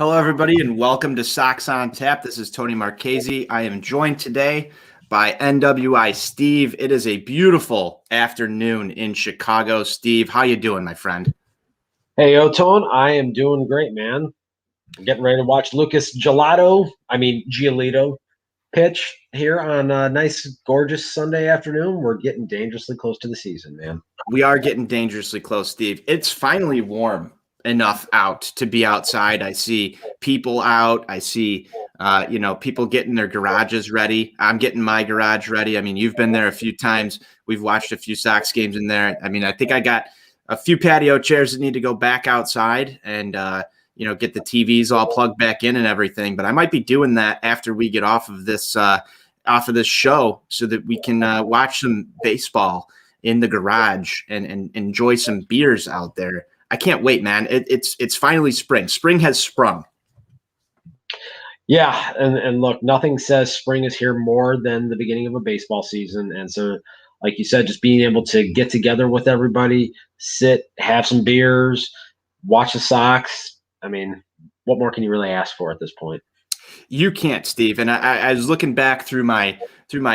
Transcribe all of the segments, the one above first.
Hello, everybody, and welcome to Sox On Tap. This is Tony Marchese. I am joined today by NWI Steve. It is a beautiful afternoon in Chicago. Steve, how you doing, my friend? Hey, Otone, I am doing great, man. I'm getting ready to watch Giolito pitch here on a nice, gorgeous Sunday afternoon. We're getting dangerously close to the season, man. We are getting dangerously close, Steve. It's finally warm enough out to be outside. I see people out. I see, people getting their garages ready. I'm getting my garage ready. I mean, you've been there a few times. We've watched a few Sox games in there. I mean, I think I got a few patio chairs that need to go back outside and, get the TVs all plugged back in and everything. But I might be doing that after we get off of this show so that we can watch some baseball in the garage and enjoy some beers out there. I can't wait, man. It's finally spring. Spring has sprung. Yeah, and look, nothing says spring is here more than the beginning of a baseball season. And so, like you said, just being able to get together with everybody, sit, have some beers, watch the Sox. I mean, what more can you really ask for at this point? You can't, Steve. And I was looking back through my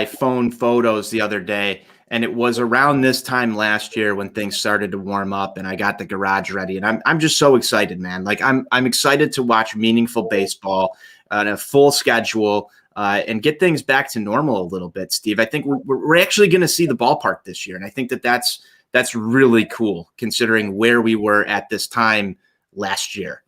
phone photos the other day, and it was around this time last year when things started to warm up and I got the garage ready. And I'm just so excited, man. Like I'm excited to watch meaningful baseball on a full schedule and get things back to normal a little bit, Steve. I think we're actually going to see the ballpark this year. And I think that's really cool considering where we were at this time last year.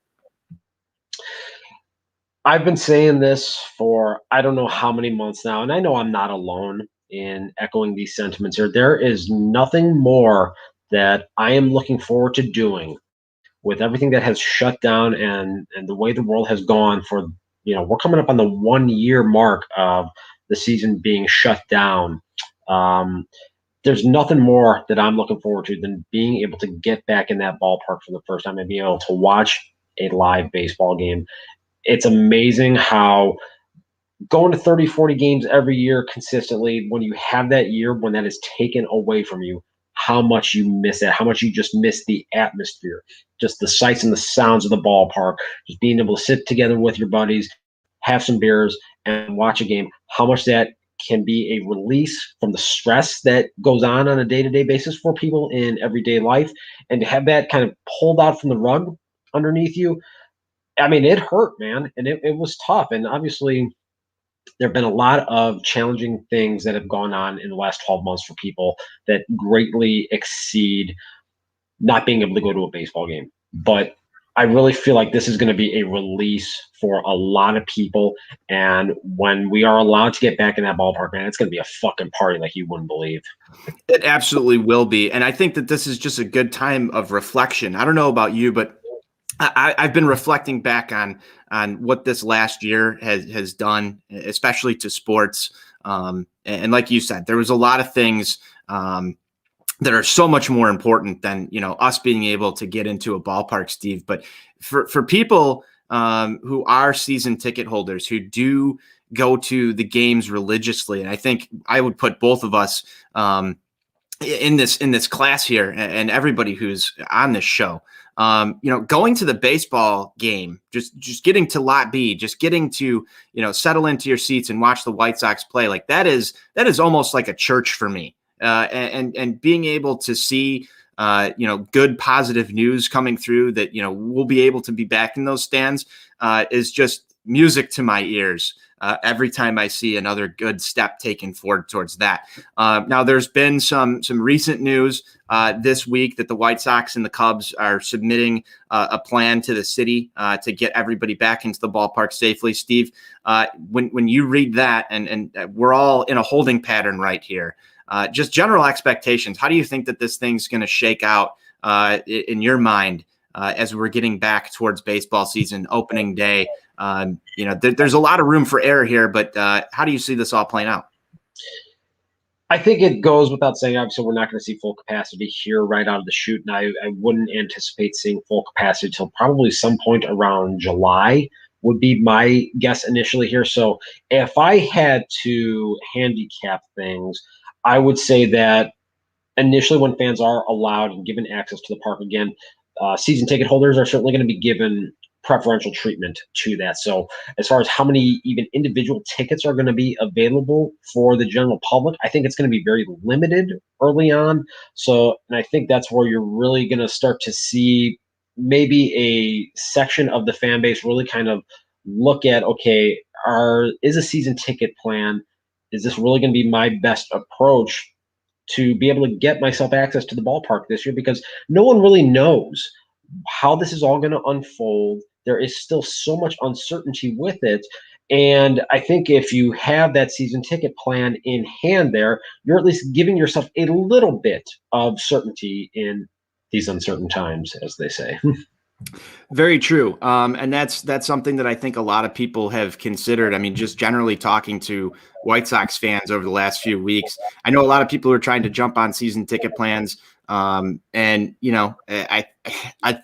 I've been saying this for I don't know how many months now, and I know I'm not alone in echoing these sentiments here. There is nothing more that I am looking forward to doing with everything that has shut down and the way the world has gone for, we're coming up on the 1 year mark of the season being shut down. There's nothing more that I'm looking forward to than being able to get back in that ballpark for the first time and being able to watch a live baseball game. It's amazing how going to 30, 40 games every year consistently, when you have that year when that is taken away from you, how much you miss it, how much you just miss the atmosphere, just the sights and the sounds of the ballpark, just being able to sit together with your buddies, have some beers, and watch a game, how much that can be a release from the stress that goes on a day-to-day basis for people in everyday life, and to have that kind of pulled out from the rug underneath you. I mean, it hurt, man, and it was tough. And obviously, there have been a lot of challenging things that have gone on in the last 12 months for people that greatly exceed not being able to go to a baseball game. But I really feel like this is going to be a release for a lot of people. And when we are allowed to get back in that ballpark, man, it's going to be a fucking party like you wouldn't believe. It absolutely will be. And I think that this is just a good time of reflection. I don't know about you, but I've been reflecting back on what this last year has done, especially to sports. And like you said, there was a lot of things that are so much more important than us being able to get into a ballpark, Steve. But for people who are season ticket holders who do go to the games religiously, and I think I would put both of us in this class here, and everybody who's on this show. Going to the baseball game, just getting to lot B, just getting to, settle into your seats and watch the White Sox play, like that is almost like a church for me. And being able to see, good positive news coming through that, we'll be able to be back in those stands is just music to my ears. Every time I see another good step taken forward towards that. Now, there's been some recent news this week that the White Sox and the Cubs are submitting a plan to the city to get everybody back into the ballpark safely. Steve, when you read that, and we're all in a holding pattern right here, just general expectations, how do you think that this thing's going to shake out in your mind as we're getting back towards baseball season, opening day? There's a lot of room for error here, but how do you see this all playing out? I think it goes without saying, obviously, we're not going to see full capacity here right out of the chute. And I wouldn't anticipate seeing full capacity until probably some point around July would be my guess initially here. So if I had to handicap things, I would say that initially when fans are allowed and given access to the park again, season ticket holders are certainly going to be given preferential treatment to that. So as far as how many even individual tickets are going to be available for the general public, I think it's going to be very limited early on. So, and I think that's where you're really going to start to see maybe a section of the fan base really kind of look at, okay, is a season ticket plan, is this really going to be my best approach to be able to get myself access to the ballpark this year? Because no one really knows how this is all going to unfold. There is still so much uncertainty with it. And I think if you have that season ticket plan in hand there, you're at least giving yourself a little bit of certainty in these uncertain times, as they say. Very true. And that's something that I think a lot of people have considered. I mean, just generally talking to White Sox fans over the last few weeks, I know a lot of people are trying to jump on season ticket plans. And I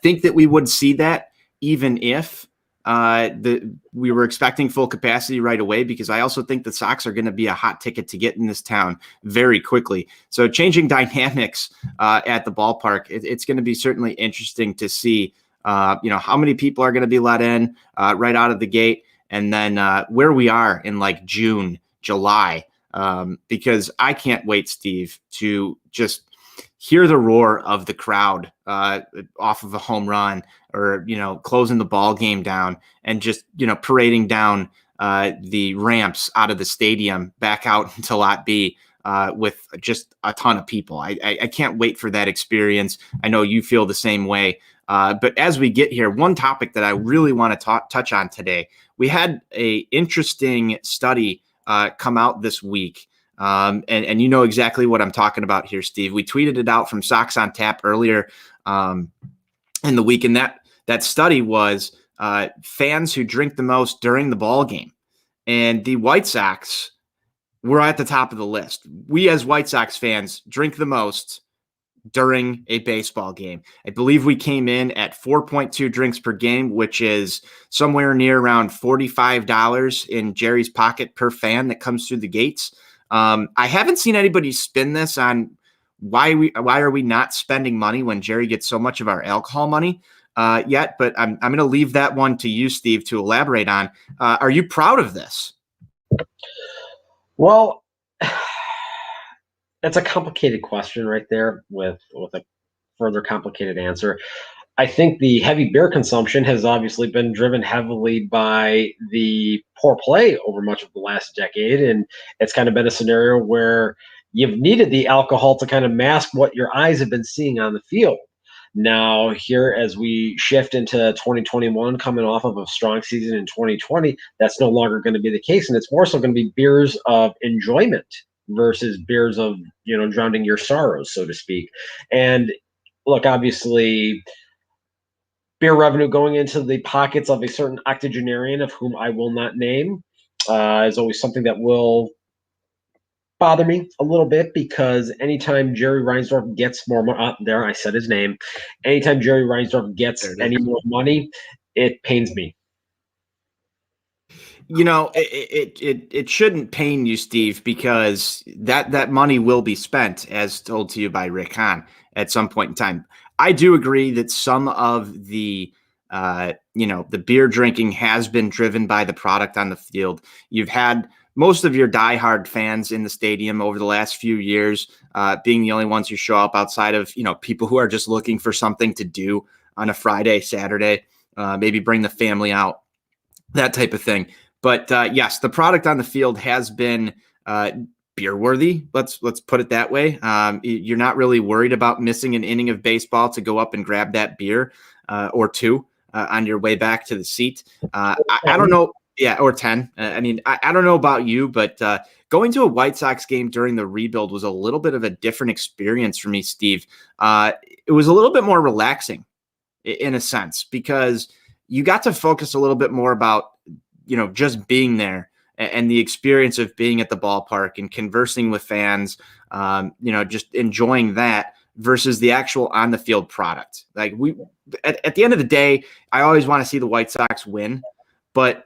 think that we would see that even if we were expecting full capacity right away, because I also think the Sox are going to be a hot ticket to get in this town very quickly. So changing dynamics at the ballpark, it's going to be certainly interesting to see. How many people are going to be let in right out of the gate, and then where we are in like June, July, because I can't wait, Steve, to just hear the roar of the crowd off of a home run, or, closing the ball game down, and just, parading down the ramps out of the stadium back out into Lot B. With just a ton of people. I can't wait for that experience. I know you feel the same way. But as we get here, one topic that I really want to touch on today, we had a interesting study come out this week. And you know exactly what I'm talking about here, Steve. We tweeted it out from Sox on Tap earlier in the week. And that study was fans who drink the most during the ball game. And the White Sox were at the top of the list. We as White Sox fans drink the most during a baseball game. I believe we came in at 4.2 drinks per game, which is somewhere near around $45 in Jerry's pocket per fan that comes through the gates. I haven't seen anybody spin this on why are we not spending money when Jerry gets so much of our alcohol money yet, but I'm going to leave that one to you, Steve, to elaborate on. Are you proud of this? Well, that's a complicated question right there with a further complicated answer. I think the heavy beer consumption has obviously been driven heavily by the poor play over much of the last decade. And it's kind of been a scenario where you've needed the alcohol to kind of mask what your eyes have been seeing on the field. Now, here as we shift into 2021, coming off of a strong season in 2020, that's no longer going to be the case. And it's more so going to be beers of enjoyment versus beers of, drowning your sorrows, so to speak. And look, obviously, beer revenue going into the pockets of a certain octogenarian of whom I will not name is always something that will bother me a little bit, because anytime Jerry Reinsdorf gets more money, there I said his name. Anytime Jerry Reinsdorf gets any more money, it pains me. It shouldn't pain you, Steve, because that money will be spent, as told to you by Rick Hahn, at some point in time. I do agree that some of the the beer drinking has been driven by the product on the field. You've had most of your diehard fans in the stadium over the last few years being the only ones who show up, outside of people who are just looking for something to do on a Friday, Saturday, maybe bring the family out, that type of thing. But yes, the product on the field has been beer worthy. Let's put it that way. You're not really worried about missing an inning of baseball to go up and grab that beer or two on your way back to the seat. I don't know. Yeah, or 10. I don't know about you, but going to a White Sox game during the rebuild was a little bit of a different experience for me, Steve. It was a little bit more relaxing in a sense, because you got to focus a little bit more about, just being there and the experience of being at the ballpark and conversing with fans, just enjoying that versus the actual on the field product. Like at the end of the day, I always want to see the White Sox win, but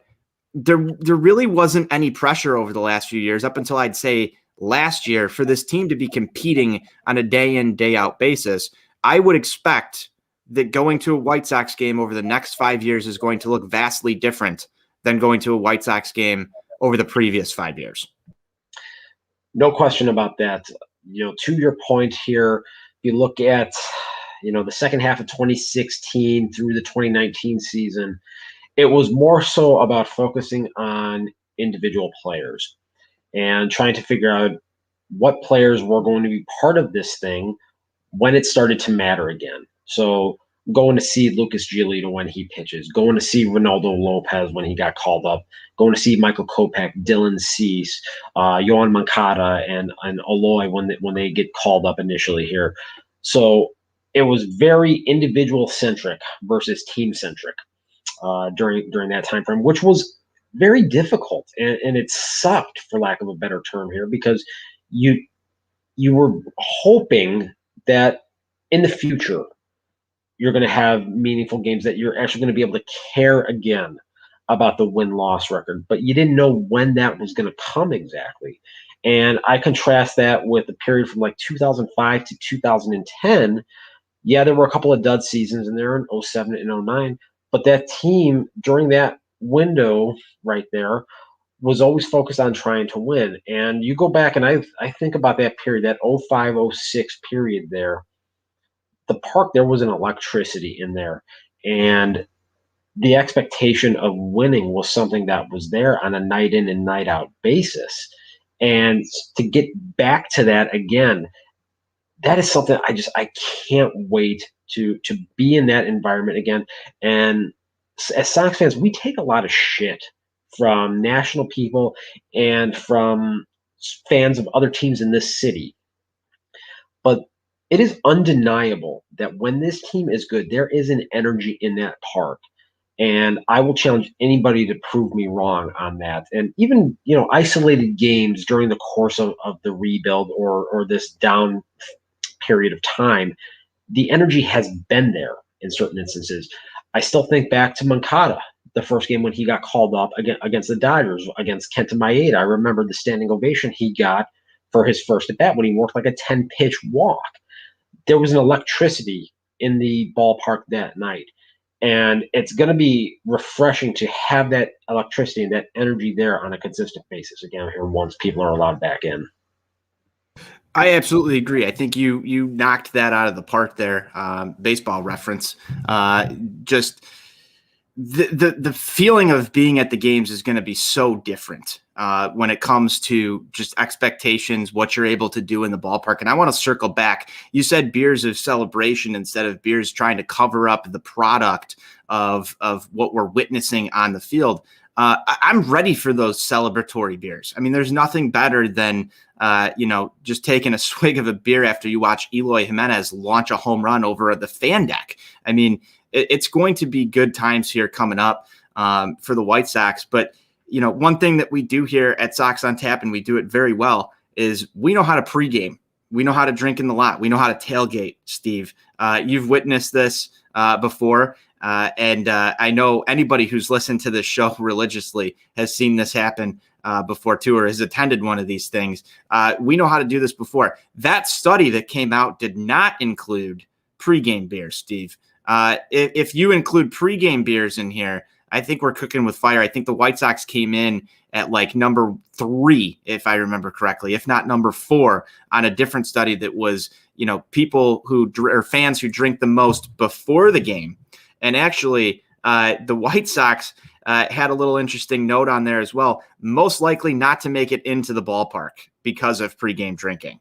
there really wasn't any pressure over the last few years, up until I'd say last year, for this team to be competing on a day in, day out basis. I would expect that going to a White Sox game over the next 5 years is going to look vastly different than going to a White Sox game over the previous 5 years. No question about that. To your point here, if you look at, the second half of 2016 through the 2019 season, it was more so about focusing on individual players and trying to figure out what players were going to be part of this thing when it started to matter again. So going to see Lucas Giolito when he pitches, going to see Ronaldo Lopez when he got called up, going to see Michael Kopech, Dylan Cease, Yohan Moncada, and Aloy when they get called up initially here. So it was very individual centric versus team centric during that time frame, which was very difficult, and it sucked, for lack of a better term here, because you were hoping that in the future you're going to have meaningful games, that you're actually going to be able to care again about the win-loss record, but you didn't know when that was going to come exactly. And I contrast that with the period from like 2005 to 2010. Yeah, there were a couple of dud seasons in there in 07 and 09, but that team during that window right there was always focused on trying to win. And you go back and I think about that period, that 05, 06 period there, the park, there was an electricity in there. And the expectation of winning was something that was there on a night in and night out basis. And to get back to that again, that is something I can't wait to be in that environment again. And as Sox fans, we take a lot of shit from national people and from fans of other teams in this city. But it is undeniable that when this team is good, there is an energy in that park. And I will challenge anybody to prove me wrong on that. And even, isolated games during the course of the rebuild or this down period of time, the energy has been there in certain instances. I still think back to Moncada, the first game when he got called up against the Dodgers, against Kenta Maeda. I remember the standing ovation he got for his first at bat when he worked like a 10-pitch walk. There was an electricity in the ballpark that night. And it's going to be refreshing to have that electricity and that energy there on a consistent basis again here once people are allowed back in. I absolutely agree. I think you knocked that out of the park there. Baseball reference. Just the feeling of being at the games is going to be so different when it comes to just expectations, what you're able to do in the ballpark. And I want to circle back. You said beers of celebration instead of beers trying to cover up the product of what we're witnessing on the field. I'm ready for those celebratory beers. I mean, there's nothing better than, just taking a swig of a beer after you watch Eloy Jimenez launch a home run over at the fan deck. I mean, it's going to be good times here coming up for the White Sox. But, one thing that we do here at Sox on Tap, and we do it very well, is we know how to pregame. We know how to drink in the lot. We know how to tailgate, Steve. You've witnessed this before. And I know anybody who's listened to this show religiously has seen this happen before too, or has attended one of these things. We know how to do this before. That study that came out did not include pregame beers, Steve. If you include pregame beers in here, I think we're cooking with fire. I think the White Sox came in at like number 3, if I remember correctly, if not number 4 on a different study that was, people or fans who drink the most before the game. And actually, the White Sox had a little interesting note on there as well. Most likely not to make it into the ballpark because of pregame drinking.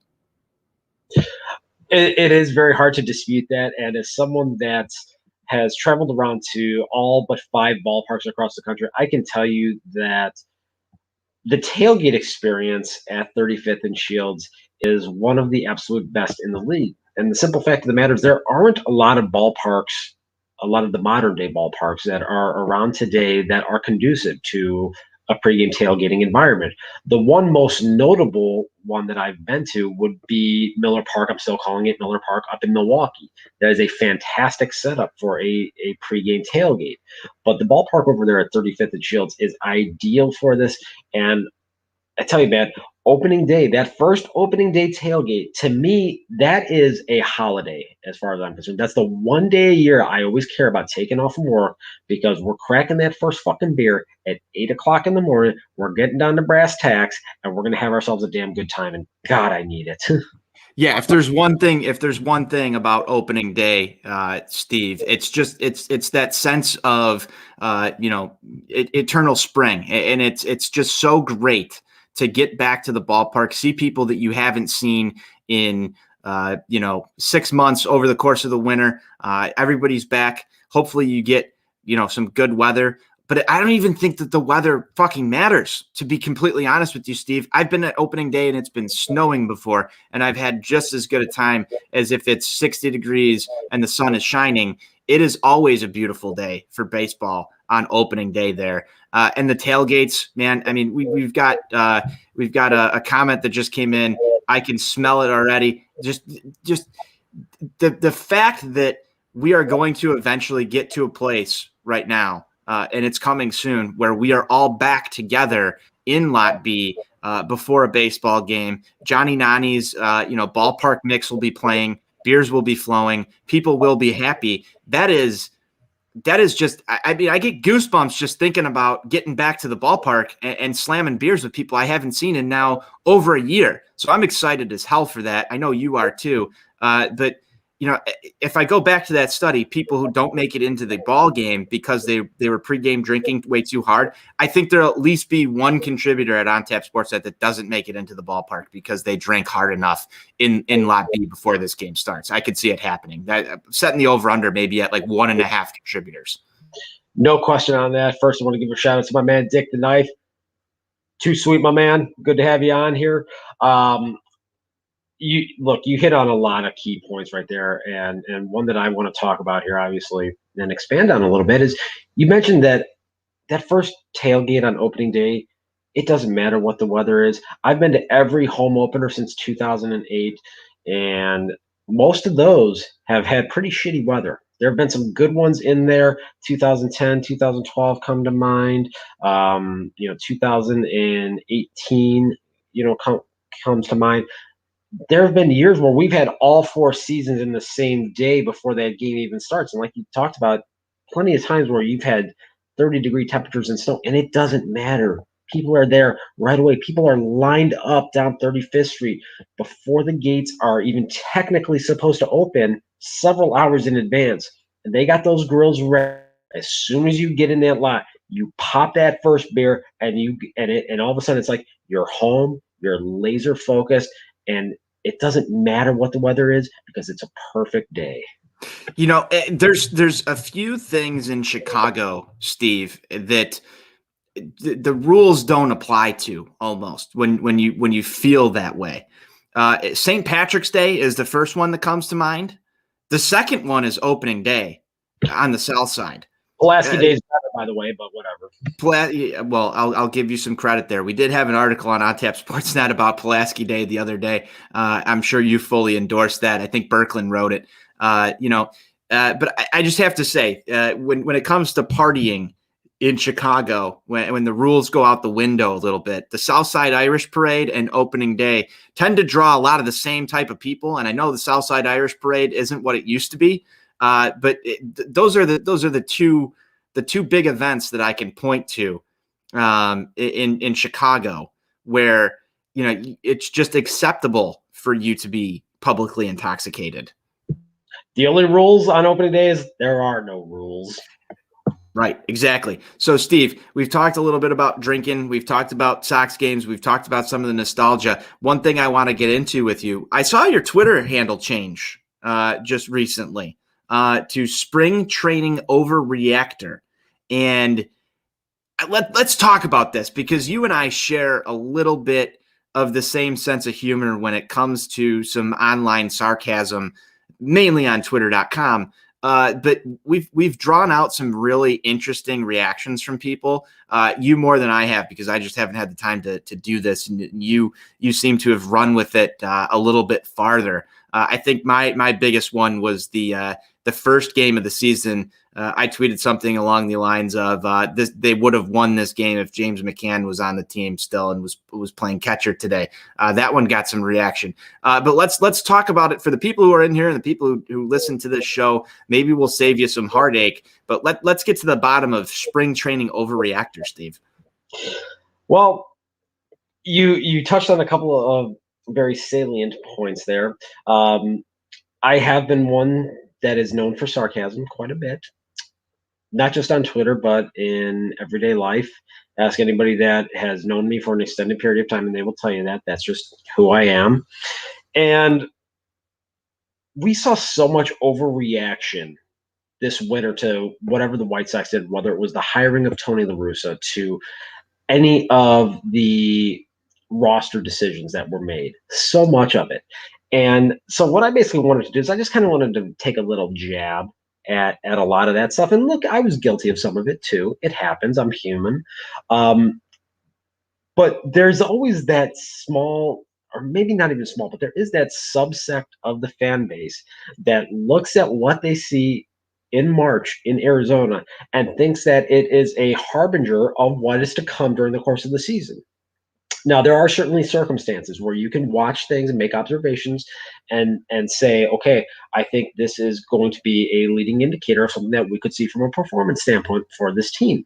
It is very hard to dispute that. And as someone that has traveled around to all but 5 ballparks across the country, I can tell you that the tailgate experience at 35th and Shields is one of the absolute best in the league. And the simple fact of the matter is there aren't a lot of ballparks, a lot of the modern day ballparks that are around today that are conducive to a pregame tailgating environment. The one most notable one that I've been to would be Miller Park. I'm still calling it Miller Park up in Milwaukee. That is a fantastic setup for a pregame tailgate. But the ballpark over there at 35th and Shields is ideal for this. And I tell you, man, opening day, that first opening day tailgate, to me, that is a holiday as far as I'm concerned. That's the one day a year I always care about taking off from work because we're cracking that first fucking beer at 8 o'clock in the morning. We're getting down to brass tacks and we're going to have ourselves a damn good time. And God, I need it. Yeah, if there's one thing about opening day, Steve, it's that sense of eternal spring, and it's just so great to get back to the ballpark, see people that you haven't seen in 6 months over the course of the winter. Everybody's back. Hopefully, you get some good weather. But I don't even think that the weather fucking matters, to be completely honest with you, Steve. I've been at opening day and it's been snowing before, and I've had just as good a time as if it's 60 degrees and the sun is shining. It is always a beautiful day for baseball on opening day there. And the tailgates, man, I mean, we've got a comment that just came in. I can smell it already. Just the fact that we are going to eventually get to a place right now, and it's coming soon, where we are all back together in Lot B before a baseball game. Johnny Nani's, ballpark mix will be playing, beers will be flowing, people will be happy. That is just, I mean, I get goosebumps just thinking about getting back to the ballpark and slamming beers with people I haven't seen in now over a year. So I'm excited as hell for that. I know you are too. But if I go back to that study, people who don't make it into the ball game because they were pregame drinking way too hard, I think there'll at least be one contributor at On Tap Sportsnet that doesn't make it into the ballpark because they drank hard enough in Lot B before this game starts. I could see it happening. That setting the over under maybe at like 1.5 contributors. No question on that. First, I want to give a shout out to my man Dick the Knife. Too sweet, my man. Good to have you on here. You hit on a lot of key points right there, and one that I want to talk about here, obviously, and expand on a little bit is you mentioned that first tailgate on opening day. It doesn't matter what the weather is. I've been to every home opener since 2008, and most of those have had pretty shitty weather. There have been some good ones in there. 2010, 2012 come to mind. 2018, comes to mind. There have been years where we've had all 4 seasons in the same day before that game even starts. And like you talked about, plenty of times where you've had 30-degree temperatures and snow, and it doesn't matter. People are there right away. People are lined up down 35th Street before the gates are even technically supposed to open several hours in advance. And they got those grills ready. As soon as you get in that lot, you pop that first beer and all of a sudden it's like you're home, you're laser focused, and it doesn't matter what the weather is because it's a perfect day. There's a few things in Chicago, Steve, that the rules don't apply to almost when you feel that way. St. Patrick's Day is the first one that comes to mind. The second one is opening day on the south side. Pulaski Day is better, by the way, but whatever. Well, I'll give you some credit there. We did have an article on OnTap Sportsnet about Pulaski Day the other day. I'm sure you fully endorsed that. I think Berkland wrote it. But I just have to say, when it comes to partying in Chicago, when the rules go out the window a little bit, the Southside Irish Parade and opening day tend to draw a lot of the same type of people. And I know the Southside Irish Parade isn't what it used to be. But those are the two big events that I can point to in Chicago where it's just acceptable for you to be publicly intoxicated. The only rules on opening day is there are no rules. Right, exactly. So, Steve, we've talked a little bit about drinking. We've talked about Sox games. We've talked about some of the nostalgia. One thing I want to get into with you, I saw your Twitter handle change just recently. To Spring Training Overreactor. And let's talk about this because you and I share a little bit of the same sense of humor when it comes to some online sarcasm, mainly on twitter.com. But we've drawn out some really interesting reactions from people. You more than I have because I just haven't had the time to do this. And you seem to have run with it a little bit farther. I think my biggest one was the the first game of the season, I tweeted something along the lines of they would have won this game if James McCann was on the team still and was playing catcher today. That one got some reaction. But let's talk about it for the people who are in here and the people who listen to this show. Maybe we'll save you some heartache. But let's get to the bottom of spring training overreactor, Steve. Well, you touched on a couple of very salient points there. I have been one that is known for sarcasm quite a bit, not just on Twitter, but in everyday life. Ask anybody that has known me for an extended period of time, and they will tell you that that's just who I am. And we saw so much overreaction this winter to whatever the White Sox did, whether it was the hiring of Tony La Russa to any of the roster decisions that were made, so much of it. And so what I basically wanted to do is I just kind of wanted to take a little jab at a lot of that stuff. And look, I was guilty of some of it too. It happens. I'm human. But there's always that small, or maybe not even small, but there is that subsect of the fan base that looks at what they see in March in Arizona and thinks that it is a harbinger of what is to come during the course of the season. Now, there are certainly circumstances where you can watch things and make observations and say, okay, I think this is going to be a leading indicator of something that we could see from a performance standpoint for this team.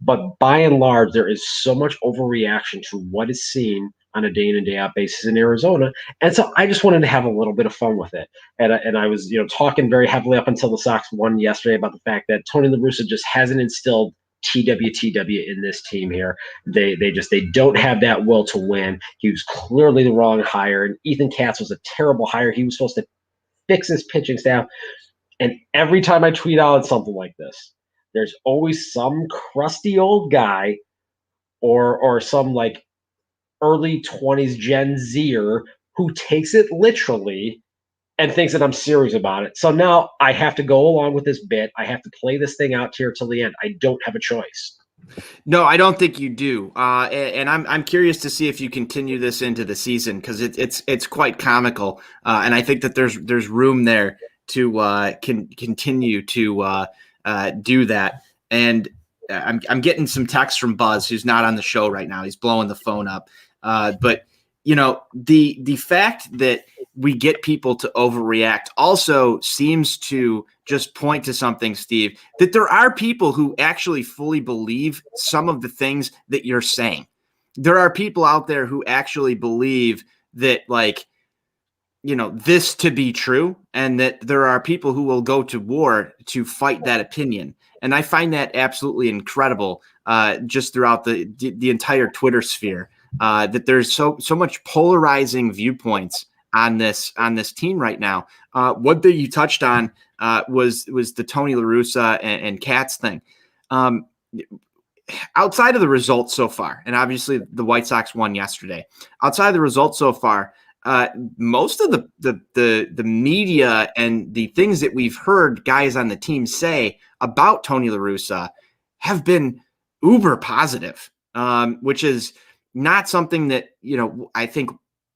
But by and large, there is so much overreaction to what is seen on a day in and day out basis in Arizona. And so I just wanted to have a little bit of fun with it. And I was, talking very heavily up until the Sox won yesterday about the fact that Tony La Russa just hasn't instilled TWTW in this team here. They don't have that will to win. He was clearly the wrong hire. And Ethan Katz was a terrible hire. He was supposed to fix his pitching staff. And every time I tweet out something like this, there's always some crusty old guy or some like early 20s Gen Zer who takes it literally and thinks that I'm serious about it. So now I have to go along with this bit. I have to play this thing out here till the end. I don't have a choice. No, I don't think you do. And I'm curious to see if you continue this into the season because it's quite comical. And I think that there's room there to continue to do that. And I'm getting some text from Buzz, who's not on the show right now. He's blowing the phone up. But the fact that we get people to overreact also seems to just point to something, Steve, that there are people who actually fully believe some of the things that you're saying. There are people out there who actually believe that, this to be true, and that there are people who will go to war to fight that opinion. And I find that absolutely incredible just throughout the entire Twitter sphere, that there's so much polarizing viewpoints on this team right now. One thing you touched on was the Tony La Russa and Katz thing. Outside of the results so far, and obviously the White Sox won yesterday. Outside of the results so far, most of the media and the things that we've heard guys on the team say about Tony La Russa have been uber positive, which is not something that I think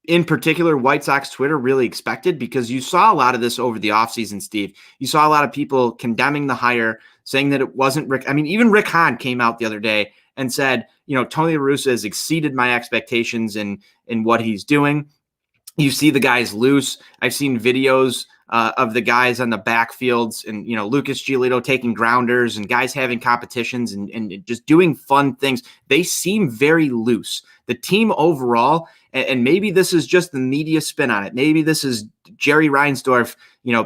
in particular White Sox Twitter really expected, because you saw a lot of this over the offseason, Steve. You saw a lot of people condemning the hire, saying that it wasn't Rick. I mean, even Rick Hahn came out the other day and said, Tony La Russa has exceeded my expectations in what he's doing. You see the guys loose. I've seen videos of the guys on the backfields and, Lucas Giolito taking grounders and guys having competitions and just doing fun things. They seem very loose. The team overall, and maybe this is just the media spin on it. Maybe this is Jerry Reinsdorf,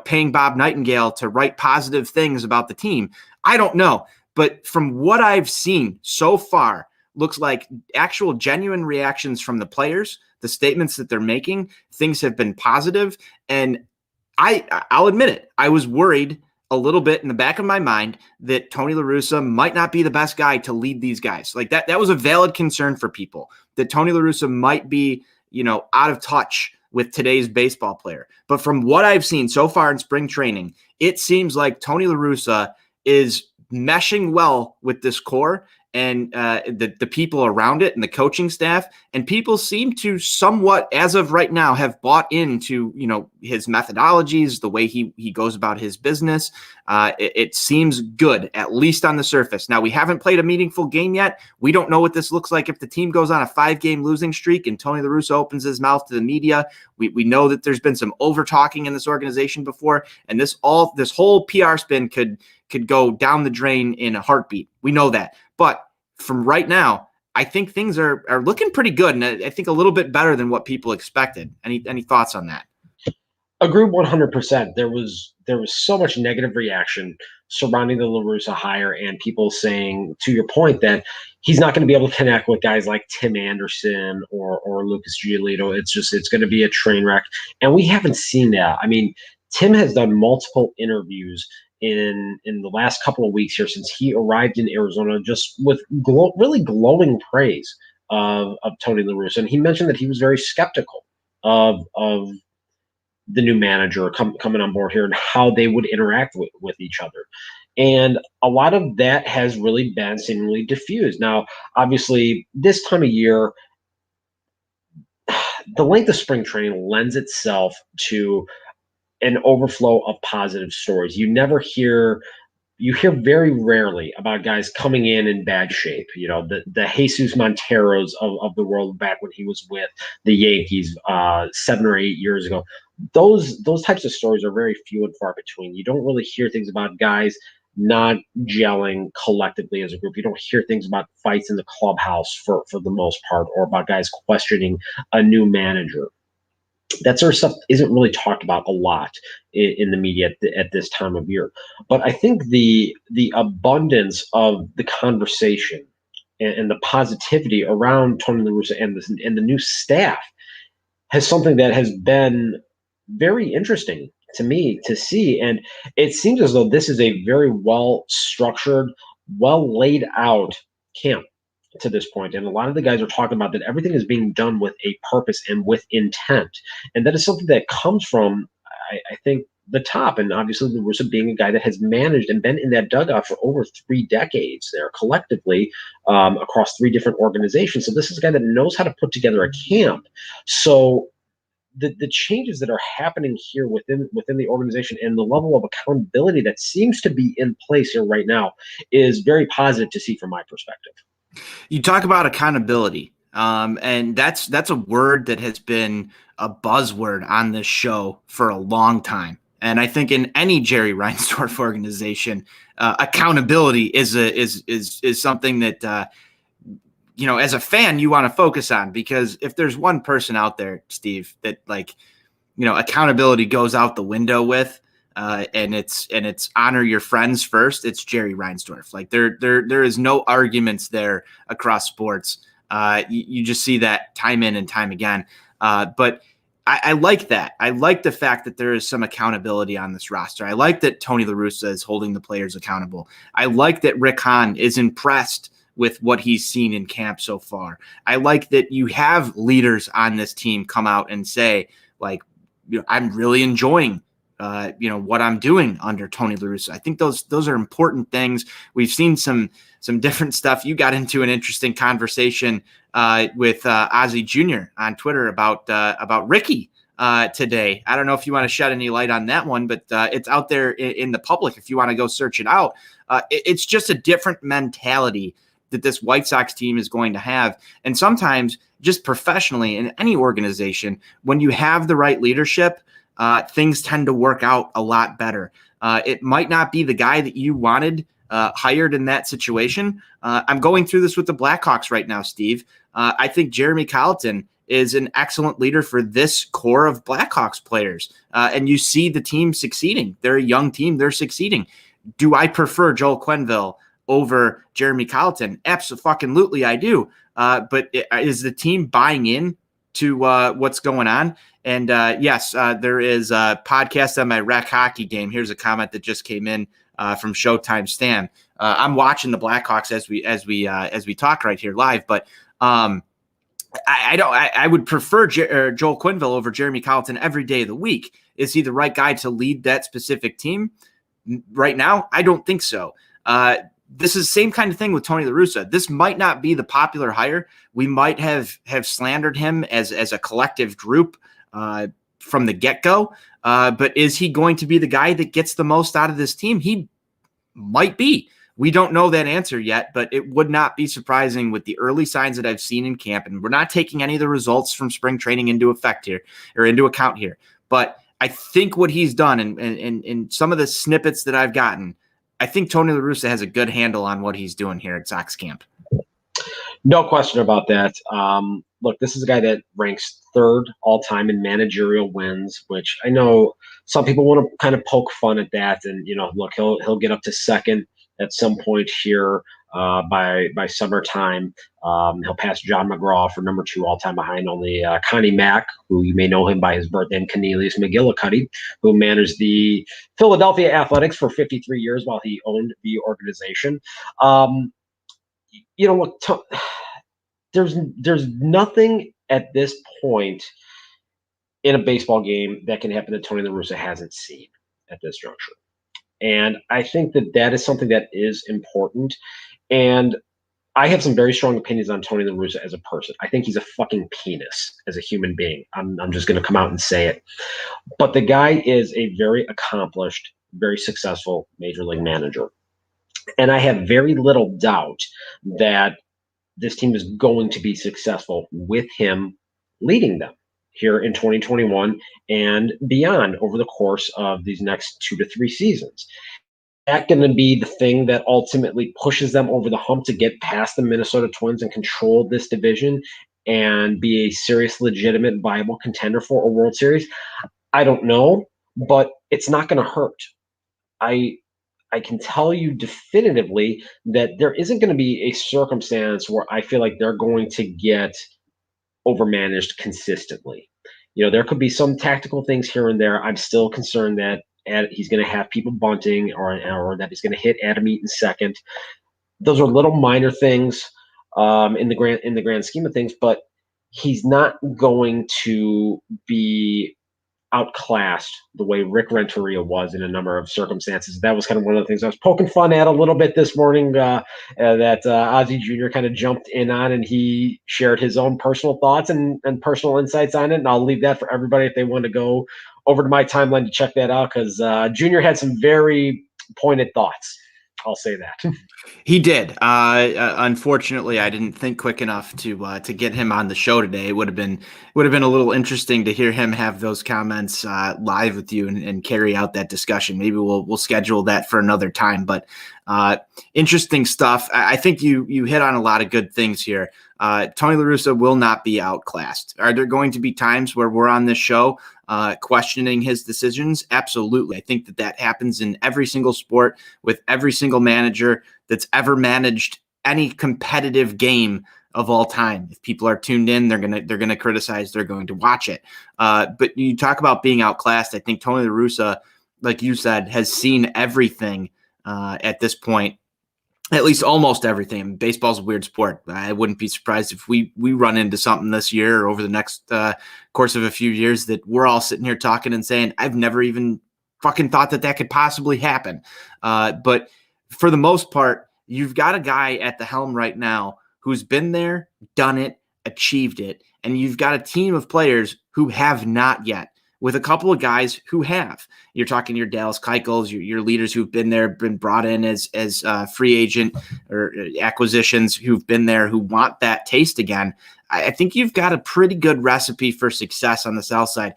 paying Bob Nightingale to write positive things about the team. I don't know. But from what I've seen so far, looks like actual genuine reactions from the players, the statements that they're making, things have been positive. And I'll admit it, I was worried a little bit in the back of my mind that Tony La Russa might not be the best guy to lead these guys. Like that was a valid concern for people, that Tony La Russa might be, out of touch with today's baseball player. But from what I've seen so far in spring training, it seems like Tony La Russa is meshing well with this core and the people around it and the coaching staff, and people seem to somewhat, as of right now, have bought into his methodologies, the way he goes about his business. It seems good, at least on the surface. Now, we haven't played a meaningful game yet. We don't know what this looks like if the team goes on a 5-game losing streak and Tony La Russa opens his mouth to the media. We know that there's been some over talking in this organization before, and this whole PR spin could go down the drain in a heartbeat. We know that. But from right now, I think things are looking pretty good, and I think a little bit better than what people expected. Any thoughts on that? Agree 100%. There was so much negative reaction surrounding the La Russa hire, and people saying, to your point, that he's not going to be able to connect with guys like Tim Anderson or Lucas Giolito. It's going to be a train wreck, and we haven't seen that. I mean, Tim has done multiple interviews in the last couple of weeks here since he arrived in Arizona, just with really glowing praise of Tony La Russa, and he mentioned that he was very skeptical of the new manager coming on board here and how they would interact with each other. And a lot of that has really been seemingly diffused. Now, obviously, this time of year, the length of spring training lends itself to an overflow of positive stories. You hear very rarely about guys coming in bad shape. The Jesus Monteros of the world back when he was with the Yankees 7 or 8 years ago. Those types of stories are very few and far between. You don't really hear things about guys not gelling collectively as a group. You don't hear things about fights in the clubhouse for the most part, or about guys questioning a new manager. That sort of stuff isn't really talked about a lot in the media at this time of year. But I think the abundance of the conversation and the positivity around Tony La Russa and the new staff has something that has been very interesting to me to see. And it seems as though this is a very well structured, well laid out camp to this point. And a lot of the guys are talking about that everything is being done with a purpose and with intent. And that is something that comes from, I think, the top. And obviously, La Russa being a guy that has managed and been in that dugout for over 3 decades there collectively across 3 different organizations. So this is a guy that knows how to put together a camp. So the changes that are happening here within the organization and the level of accountability that seems to be in place here right now is very positive to see from my perspective. You talk about accountability, and that's a word that has been a buzzword on this show for a long time. And I think in any Jerry Reinsdorf organization, accountability is something that as a fan you want to focus on, because if there's one person out there, Steve, that accountability goes out the window with. And it's honor your friends first. It's Jerry Reinsdorf. Like there is no arguments there across sports. You just see that time in and time again. But I like that. I like the fact that there is some accountability on this roster. I like that Tony La Russa is holding the players accountable. I like that Rick Hahn is impressed with what he's seen in camp so far. I like that you have leaders on this team come out and say, like, I'm really enjoying what I'm doing under Tony La Russa. I think those are important things. We've seen some different stuff. You got into an interesting conversation with Ozzie Jr. on Twitter about Ricky today. I don't know if you want to shed any light on that one, but it's out there in the public if you want to go search it out. It's just a different mentality that this White Sox team is going to have. And sometimes just professionally in any organization, when you have the right leadership, things tend to work out a lot better. It might not be the guy that you wanted hired in that situation. I'm going through this with the Blackhawks right now, Steve. I think Jeremy Colleton is an excellent leader for this core of Blackhawks players. And you see the team succeeding. They're a young team. They're succeeding. Do I prefer Joel Quenneville over Jeremy Colleton? Absolutely, I do. But is the team buying in to what's going on? And yes, there is a podcast on my rec hockey game. Here's a comment that just came in from Showtime Stan. I'm watching the Blackhawks as we talk right here live, but I would prefer Joel Quenneville over Jeremy Colleton every day of the week. Is he the right guy to lead that specific team right now? I don't think so. this is the same kind of thing with Tony La Russa. This might not be the popular hire. We might have slandered him as a collective group from the get-go. But is he going to be the guy that gets the most out of this team? He might be. We don't know that answer yet, but it would not be surprising with the early signs that I've seen in camp. And we're not taking any of the results from spring training into effect here or into account here. But I think what he's done and some of the snippets that I've gotten, I think Tony La Russa has a good handle on what he's doing here at Sox camp. No question about that. Look, this is a guy that ranks third all time in managerial wins, which I know some people want to kind of poke fun at that. And, look, he'll get up to second at some point here by summertime. He'll pass John McGraw for number 2 all time behind only Connie Mack, who you may know him by his birth name, Cornelius McGillicuddy, who managed the Philadelphia Athletics for 53 years while he owned the organization. Look, there's nothing at this point in a baseball game that can happen that Tony La Russa hasn't seen at this juncture. And I think that is something that is important. And I have some very strong opinions on Tony La Russa as a person. I think he's a fucking penis as a human being. I'm just going to come out and say it. But the guy is a very accomplished, very successful major league manager. And I have very little doubt that this team is going to be successful with him leading them here in 2021 and beyond over the course of these next 2 to 3 seasons. That's going to be the thing that ultimately pushes them over the hump to get past the Minnesota Twins and control this division and be a serious, legitimate, viable contender for a World Series? I don't know, but it's not going to hurt. I can tell you definitively that there isn't going to be a circumstance where I feel like they're going to get overmanaged consistently. There could be some tactical things here and there. I'm still concerned that he's going to have people bunting or that he's going to hit Adam Eaton second. Those are little minor things in the grand scheme of things, but he's not going to be outclassed the way Rick Renteria was in a number of circumstances. That was kind of one of the things I was poking fun at a little bit this morning that Ozzie Jr. kind of jumped in on, and he shared his own personal thoughts and personal insights on it. And I'll leave that for everybody if they want to go over to my timeline to check that out, because Jr. had some very pointed thoughts. I'll say that. He did. Unfortunately, I didn't think quick enough to get him on the show today. It would have been a little interesting to hear him have those comments live with you and carry out that discussion. Maybe we'll schedule that for another time. But interesting stuff. I think you hit on a lot of good things here. Tony La Russa will not be outclassed. Are there going to be times where we're on this show questioning his decisions? Absolutely. I think that happens in every single sport with every single manager that's ever managed any competitive game of all time. If people are tuned in, they're gonna criticize. They're going to watch it. But you talk about being outclassed. I think Tony La Russa, like you said, has seen everything at this point. At least almost everything. Baseball's a weird sport. I wouldn't be surprised if we run into something this year or over the next course of a few years that we're all sitting here talking and saying, I've never even fucking thought that could possibly happen. But for the most part, you've got a guy at the helm right now who's been there, done it, achieved it. And you've got a team of players who have not yet, with a couple of guys who have. You're talking your Dallas Keuchels, your leaders who've been there, been brought in as free agent or acquisitions, who've been there, who want that taste again. I think you've got a pretty good recipe for success on the South side.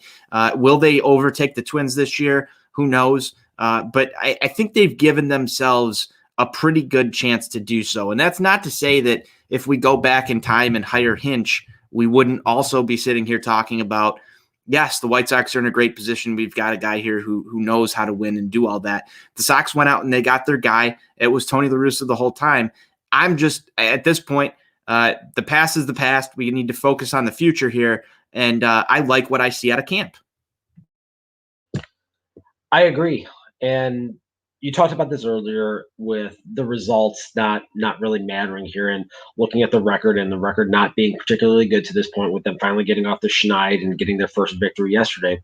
Will they overtake the Twins this year? Who knows? But I think they've given themselves a pretty good chance to do so. And that's not to say that if we go back in time and hire Hinch, we wouldn't also be sitting here talking about, yes, the White Sox are in a great position. We've got a guy here who knows how to win and do all that. The Sox went out and they got their guy. It was Tony La Russa the whole time. I'm just, at this point, the past is the past. We need to focus on the future here. And I like what I see out of camp. I agree. And you talked about this earlier with the results not really mattering here, and looking at the record and the record not being particularly good to this point, with them finally getting off the schneid and getting their first victory yesterday.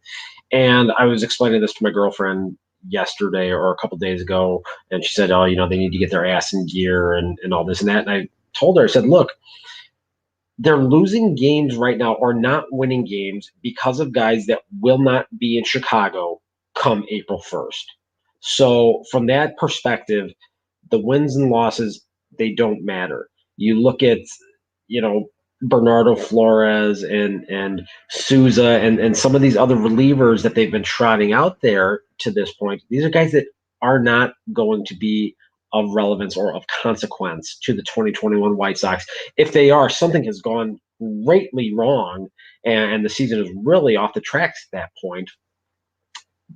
And I was explaining this to my girlfriend yesterday or a couple days ago, and she said, "Oh, they need to get their ass in gear and all this and that." And I told her, I said, "Look, they're losing games right now or not winning games because of guys that will not be in Chicago come April 1st. So from that perspective, the wins and losses, they don't matter. You look at, you know, Bernardo Flores and Souza and some of these other relievers that they've been trotting out there to this point. These are guys that are not going to be of relevance or of consequence to the 2021 White Sox. If they are, something has gone greatly wrong, and the season is really off the tracks at that point.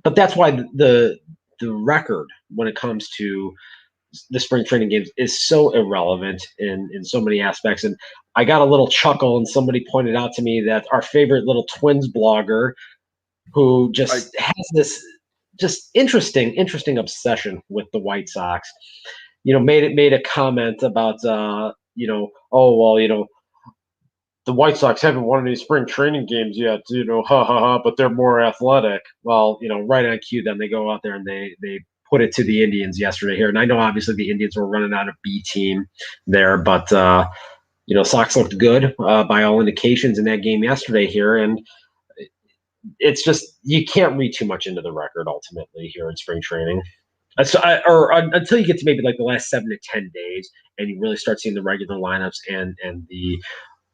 But that's why the record when it comes to the spring training games is so irrelevant in so many aspects. And I got a little chuckle, and somebody pointed out to me that our favorite little Twins blogger, who just has this just interesting obsession with the White Sox, made a comment about oh well, the White Sox haven't won any spring training games yet, ha ha ha, but they're more athletic. Well, right on cue, then they go out there and they put it to the Indians yesterday here. And I know obviously the Indians were running out of B team there, but Sox looked good by all indications in that game yesterday here. And it's just, you can't read too much into the record ultimately here in spring training. Until you get to maybe like the last 7 to 10 days and you really start seeing the regular lineups and the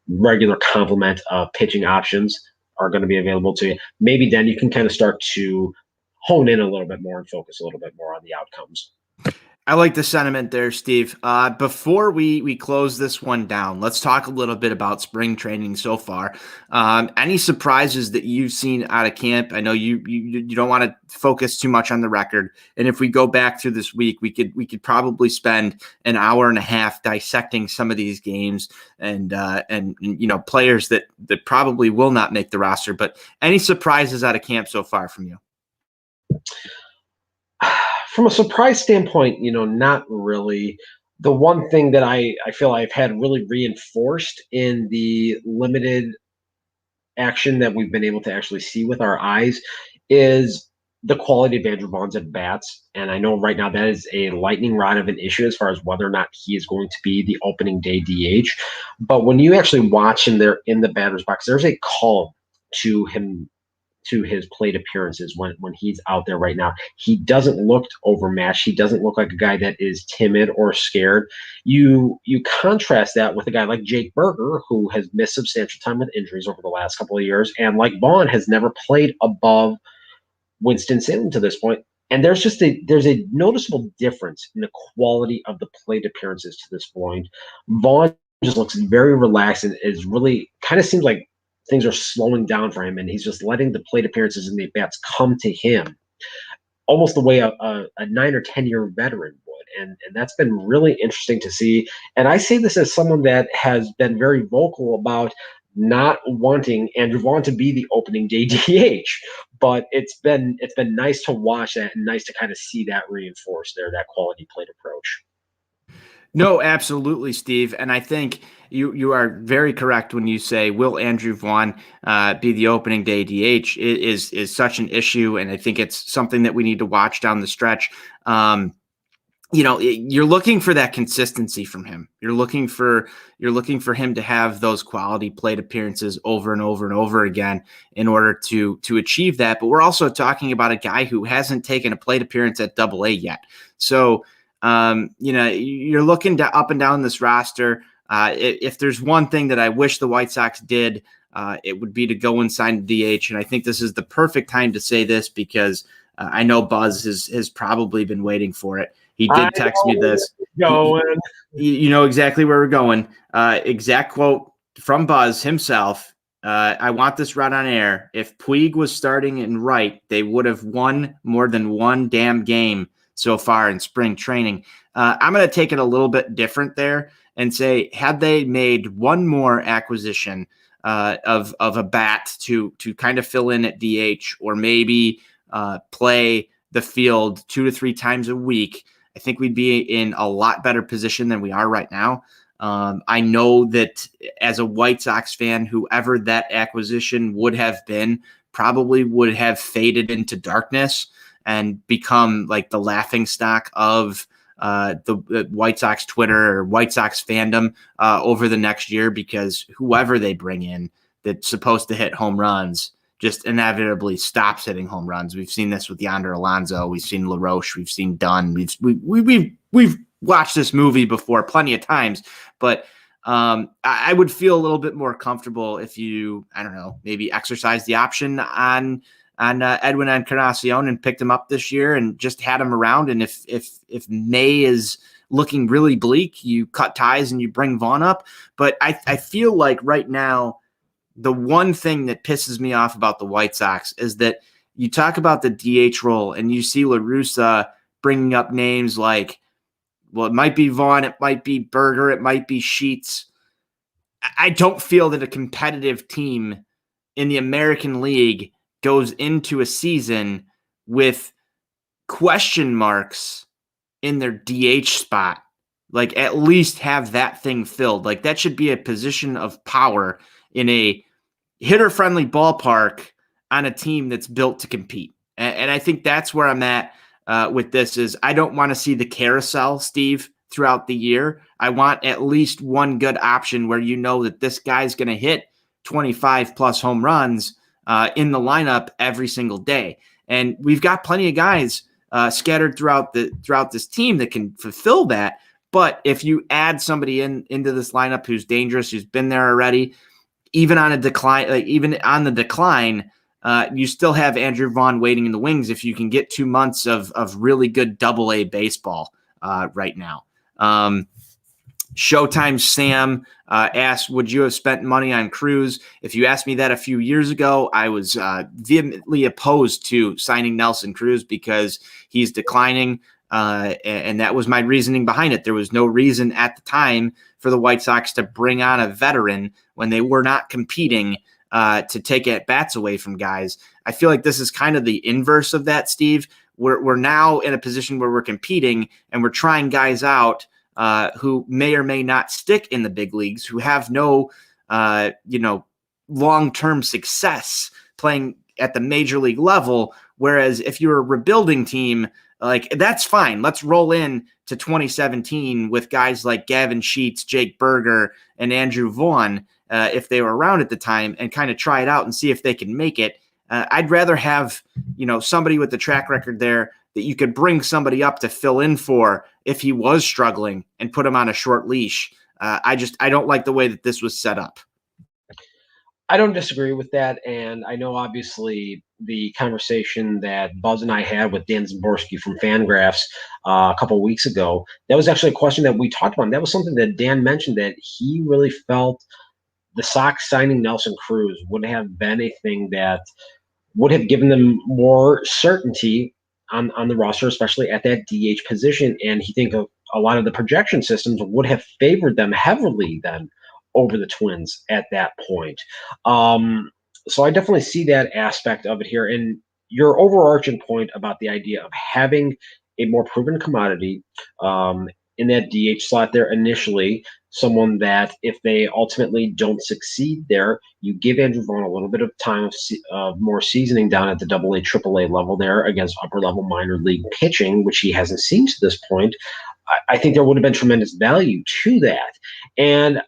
regular complement of pitching options are going to be available to you. Maybe then you can kind of start to hone in a little bit more and focus a little bit more on the outcomes. I like the sentiment there, Steve. Before we close this one down, let's talk a little bit about spring training so far. Any surprises that you've seen out of camp? I know you don't want to focus too much on the record, and if we go back through this week, we could probably spend an hour and a half dissecting some of these games and players that probably will not make the roster. But any surprises out of camp so far from you? From a surprise standpoint, not really. The one thing that I feel I've had really reinforced in the limited action that we've been able to actually see with our eyes is the quality of Andrew Vaughn's at bats. And I know right now that is a lightning rod of an issue as far as whether or not he is going to be the opening day DH. But when you actually watch him there in the batter's box, there's a calm to him, to his plate appearances when he's out there right now. He doesn't look overmatched. He doesn't look like a guy that is timid or scared. You contrast that with a guy like Jake Berger, who has missed substantial time with injuries over the last couple of years, and like Vaughn has never played above Winston-Salem to this point. And there's a noticeable difference in the quality of the plate appearances to this point. Vaughn just looks very relaxed and is really kind of seems like things are slowing down for him, and he's just letting the plate appearances and the bats come to him, almost the way a 9 or 10-year veteran would. And that's been really interesting to see. And I say this as someone that has been very vocal about not wanting Andrew Vaughn to be the opening day DH, but it's been nice to watch that and nice to kind of see that reinforced there, that quality plate approach. No, absolutely, Steve. And I think you are very correct when you say, will Andrew Vaughn be the opening day DH? It is such an issue, and I think it's something that we need to watch down the stretch. You're looking for that consistency from him. You're looking for him to have those quality plate appearances over and over and over again in order to achieve that. But we're also talking about a guy who hasn't taken a plate appearance at Double-A yet. So you're looking up and down this roster. If there's one thing that I wish the White Sox did, it would be to go and sign the DH. And I think this is the perfect time to say this because I know Buzz has probably been waiting for it. He did text me this. You know exactly where we're going. Exact quote from Buzz himself. I want this right on air. If Puig was starting in right, they would have won more than one damn game so far in spring training. I'm going to take it a little bit different there and say, had they made one more acquisition of a bat to kind of fill in at DH or maybe play the field 2 to 3 times a week, I think we'd be in a lot better position than we are right now. I know that as a White Sox fan, whoever that acquisition would have been probably would have faded into darkness. and become like the laughing stock of the White Sox Twitter or White Sox fandom over the next year, because whoever they bring in that's supposed to hit home runs just inevitably stops hitting home runs. We've seen this with Yonder Alonso. We've seen LaRoche. We've seen Dunn. We've watched this movie before plenty of times, but I would feel a little bit more comfortable if you, I don't know, maybe exercise the option on Edwin Encarnacion and picked him up this year and just had him around. And if May is looking really bleak, you cut ties and you bring Vaughn up. But I feel like right now, the one thing that pisses me off about the White Sox is that you talk about the DH role and you see La Russa bringing up names like, well, it might be Vaughn, it might be Berger, it might be Sheets. I don't feel that a competitive team in the American League goes into a season with question marks in their DH spot. Like, at least have that thing filled. Like, that should be a position of power in a hitter-friendly ballpark on a team that's built to compete. And I think that's where I'm at with this is I don't want to see the carousel, Steve, throughout the year. I want at least one good option where you know that this guy's going to hit 25-plus home runs in the lineup every single day. And we've got plenty of guys scattered throughout this team that can fulfill that. But if you add somebody into this lineup who's dangerous, who's been there already, even on the decline, you still have Andrew Vaughn waiting in the wings if you can get 2 months of really good Double-A baseball right now. Showtime Sam asked, would you have spent money on Cruz? If you asked me that a few years ago, I was vehemently opposed to signing Nelson Cruz because he's declining. And that was my reasoning behind it. There was no reason at the time for the White Sox to bring on a veteran when they were not competing to take at-bats away from guys. I feel like this is kind of the inverse of that, Steve. We're now in a position where we're competing and we're trying guys out who may or may not stick in the big leagues, who have no long-term success playing at the major league level. Whereas if you're a rebuilding team, like, that's fine. Let's roll in to 2017 with guys like Gavin Sheets, Jake Berger, and Andrew Vaughn, if they were around at the time, and kind of try it out and see if they can make it. I'd rather have, somebody with the track record there that you could bring somebody up to fill in for if he was struggling and put him on a short leash. I don't like the way that this was set up. I don't disagree with that. And I know, obviously, the conversation that Buzz and I had with Dan Zimborski from Fangraphs a couple of weeks ago, that was actually a question that we talked about. And that was something that Dan mentioned, that he really felt the Sox signing Nelson Cruz would have been a thing that would have given them more certainty on the roster, especially at that DH position. And he think of a lot of the projection systems would have favored them heavily then over the Twins at that point. So I definitely see that aspect of it here. And your overarching point about the idea of having a more proven commodity in that DH slot there initially, someone that if they ultimately don't succeed there, you give Andrew Vaughn a little bit of time of more seasoning down at the Double-A, Triple-A level there against upper-level minor league pitching, which he hasn't seen to this point. I think there would have been tremendous value to that. And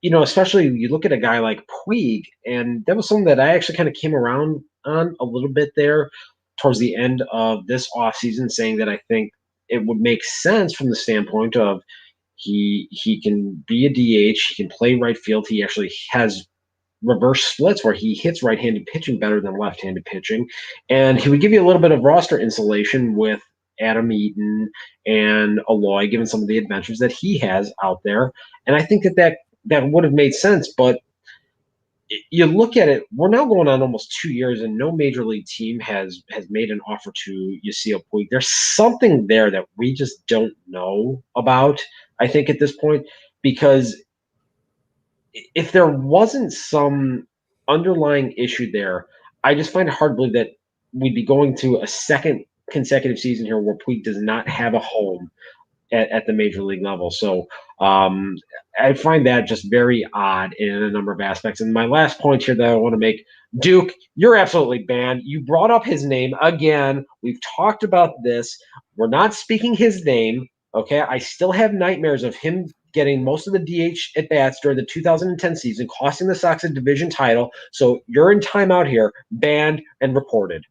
especially you look at a guy like Puig, and that was something that I actually kind of came around on a little bit there towards the end of this offseason, saying that I think it would make sense from the standpoint of he can be a DH, he can play right field. He actually has reverse splits where he hits right-handed pitching better than left-handed pitching, and he would give you a little bit of roster insulation with Adam Eaton and Aloy, given some of the adventures that he has out there. And I think that would have made sense, but you look at it, we're now going on almost 2 years and no major league team has made an offer to Yasiel Puig. There's something there that we just don't know about, I think, at this point, because if there wasn't some underlying issue there, I just find it hard to believe that we'd be going to a second consecutive season here where Puig does not have a home at the major league level. So I find that just very odd in a number of aspects. And my last point here that I want to make, Duke, you're absolutely banned. You brought up his name again. We've talked about this. We're not speaking his name. Okay. I still have nightmares of him getting most of the DH at bats during the 2010 season, costing the Sox a division title. So you're in timeout here, banned and reported.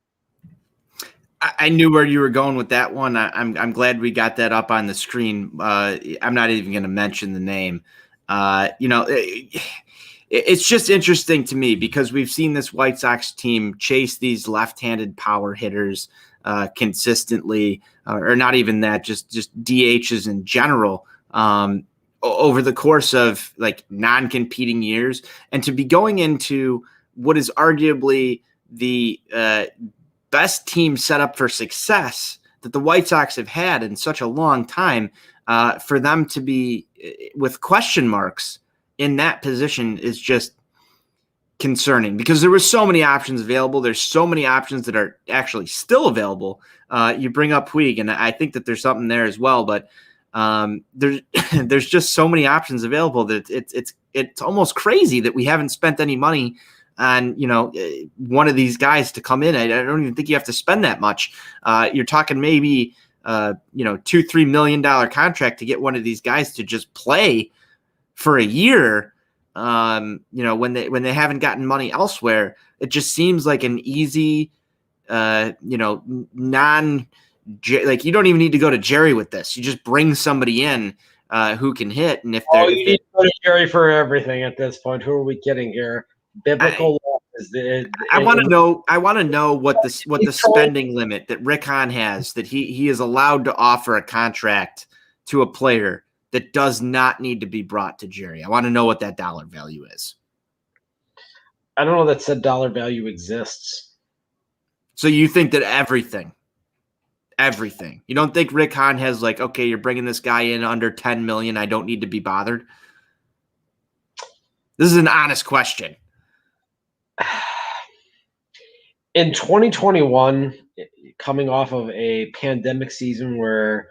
I knew where you were going with that one. I'm glad we got that up on the screen. I'm not even going to mention the name. It's just interesting to me because we've seen this White Sox team chase these left-handed power hitters consistently, or not even that, just DHs in general over the course of like non-competing years, and to be going into what is arguably the best team set up for success that the White Sox have had in such a long time, for them to be with question marks in that position is just concerning because there were so many options available. There's so many options that are actually still available. You bring up Puig, and I think that there's something there as well, but there's just so many options available that it's almost crazy that we haven't spent any money on one of these guys to come in. I don't even think you have to spend that much. You're talking maybe $2-3 million contract to get one of these guys to just play for a year. When they haven't gotten money elsewhere, it just seems like an easy, non. Like you don't even need to go to Jerry with this. You just bring somebody in who can hit, and if they're you need to go to Jerry for everything at this point. Who are we kidding here? Biblical law is I want to know. I want to know what the spending limit that Rick Hahn has, that he is allowed to offer a contract to a player that does not need to be brought to Jerry. I want to know what that dollar value is. I don't know that said dollar value exists. So you think that everything. You don't think Rick Hahn has like, okay, you're bringing this guy in under 10 million. I don't need to be bothered. This is an honest question. In 2021, coming off of a pandemic season where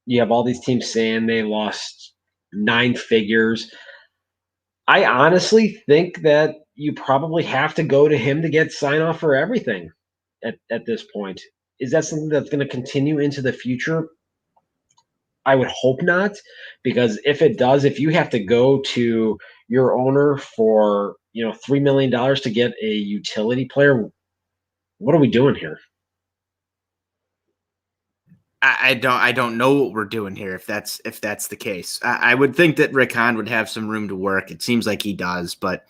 you have all these teams saying they lost 9 figures, I honestly think that you probably have to go to him to get sign off for everything at this point. Is that something that's going to continue into the future? I would hope not, because if it does, if you have to go to your owner for $3 million to get a utility player, what are we doing here? I don't know what we're doing here if that's the case. I would think that Rick Hahn would have some room to work. It seems like he does, but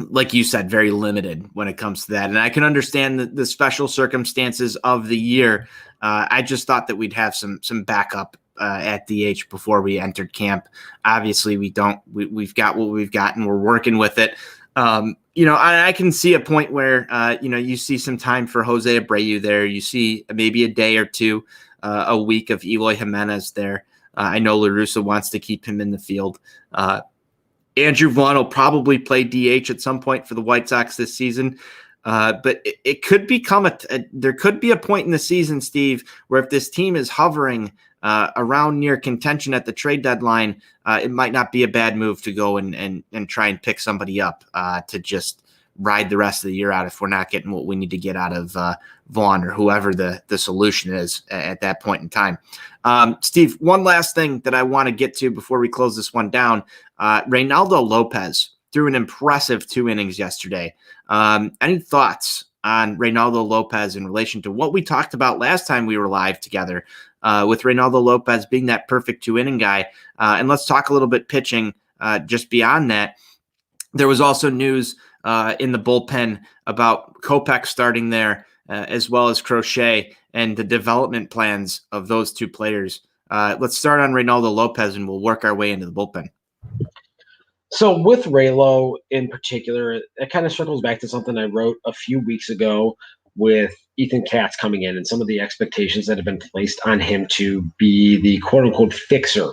like you said, very limited when it comes to that. And I can understand the special circumstances of the year. I just thought that we'd have some backup at DH before we entered camp. Obviously, we don't. We've got what we've got, and we're working with it. I can see a point where you see some time for Jose Abreu there. You see maybe a day or two, a week of Eloy Jimenez there. I know La Russa wants to keep him in the field. Andrew Vaughn will probably play DH at some point for the White Sox this season. But it could become there could be a point in the season, Steve, where if this team is hovering around near contention at the trade deadline, it might not be a bad move to go and try and pick somebody up to just ride the rest of the year out if we're not getting what we need to get out of Vaughn or whoever the solution is at that point in time. Steve, one last thing that I want to get to before we close this one down. Reynaldo Lopez threw an impressive 2 innings yesterday. Any thoughts on Reynaldo Lopez in relation to what we talked about last time we were live together with Reynaldo Lopez being that perfect 2-inning guy? And let's talk a little bit pitching just beyond that. There was also news in the bullpen about Kopech starting there as well as Crochet and the development plans of those two players. Let's start on Reynaldo Lopez and we'll work our way into the bullpen. So with Raylo in particular, it kind of circles back to something I wrote a few weeks ago with Ethan Katz coming in and some of the expectations that have been placed on him to be the quote-unquote fixer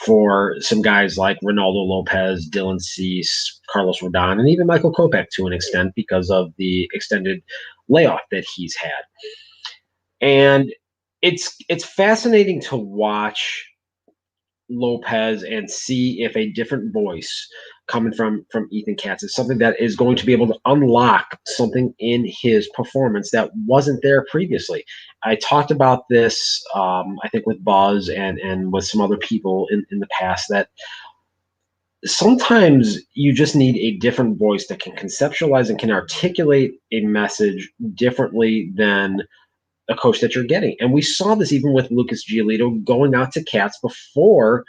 for some guys like Reynaldo Lopez, Dylan Cease, Carlos Rodon, and even Michael Kopech to an extent because of the extended layoff that he's had. And It's fascinating to watch Lopez and see if a different voice coming from Ethan Katz is something that is going to be able to unlock something in his performance that wasn't there previously. I talked about this, I think, with Buzz and with some other people in the past, that sometimes you just need a different voice that can conceptualize and can articulate a message differently than a coach that you're getting. And we saw this even with Lucas Giolito going out to Cats before